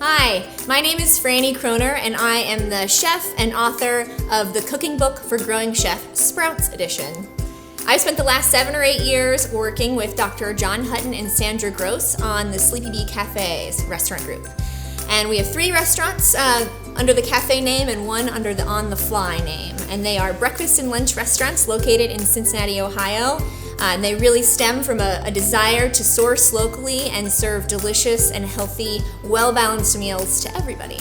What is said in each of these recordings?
Hi, my name is Franny Kroner, and I am the chef and author of the cooking book for Growing Chef Sprouts Edition. I've spent the last 7 or 8 years working with Dr. John Hutton and Sandra Gross on the Sleepy Bee Cafe's restaurant group. And we have 3 restaurants under the cafe name and 1 under the On the Fly name. And they are breakfast and lunch restaurants located in Cincinnati, Ohio. And they really stem from a desire to source locally and serve delicious and healthy, well-balanced meals to everybody.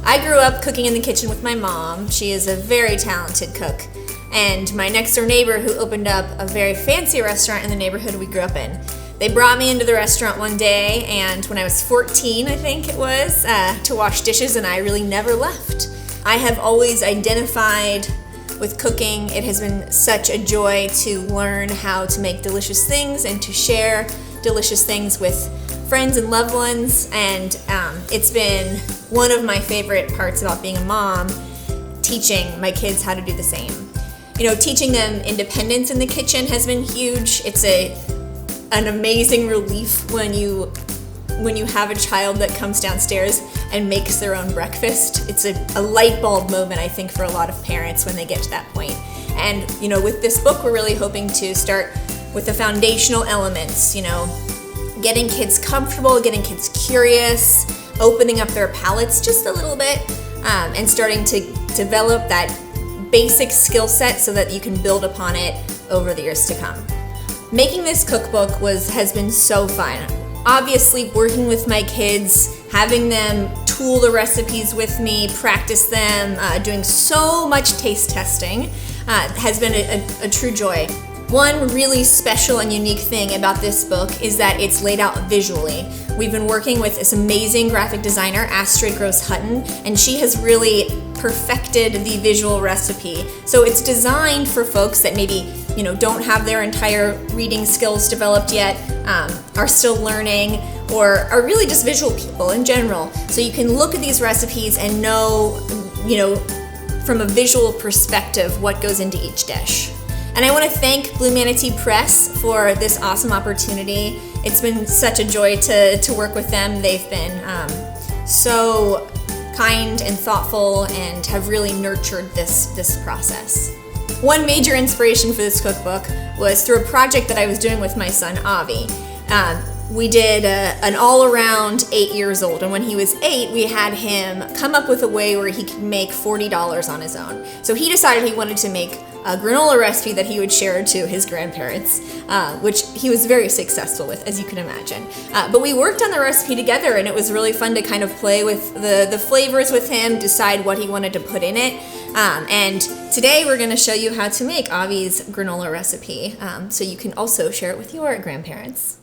I grew up cooking in the kitchen with my mom. She is a very talented cook. And my next door neighbor, who opened up a very fancy restaurant in the neighborhood we grew up in. They brought me into the restaurant one day, and when I was 14, I think it was, to wash dishes, and I really never left. I have always identified with cooking. It has been such a joy to learn how to make delicious things and to share delicious things with friends and loved ones, and it's been one of my favorite parts about being a mom, teaching my kids how to do the same. You know, teaching them independence in the kitchen has been huge. It's an amazing relief when you have a child that comes downstairs and makes their own breakfast. It's a light bulb moment, I think, for a lot of parents when they get to that point. And, you know, with this book, we're really hoping to start with the foundational elements, you know, getting kids comfortable, getting kids curious, opening up their palates just a little bit, and starting to develop that basic skill set so that you can build upon it over the years to come. Making this cookbook has been so fun. Obviously, working with my kids, having them tool the recipes with me, practice them, doing so much taste testing has been a true joy. One really special and unique thing about this book is that it's laid out visually. We've been working with this amazing graphic designer, Astrid Gross Hutton, and she has really perfected the visual recipe. So it's designed for folks that maybe, you know, don't have their entire reading skills developed yet, are still learning, or are really just visual people in general. So you can look at these recipes and know, you know, from a visual perspective what goes into each dish. And I want to thank Blue Manatee Press for this awesome opportunity. It's been such a joy to work with them. They've been so kind and thoughtful and have really nurtured this process. One major inspiration for this cookbook was through a project that I was doing with my son, Avi. We did an all-around 8 years old, and when he was 8, we had him come up with a way where he could make $40 on his own. So he decided he wanted to make a granola recipe that he would share to his grandparents, which he was very successful with, as you can imagine. But we worked on the recipe together, and it was really fun to kind of play with the flavors with him, decide what he wanted to put in it. And today we're going to show you how to make Avi's granola recipe, so you can also share it with your grandparents.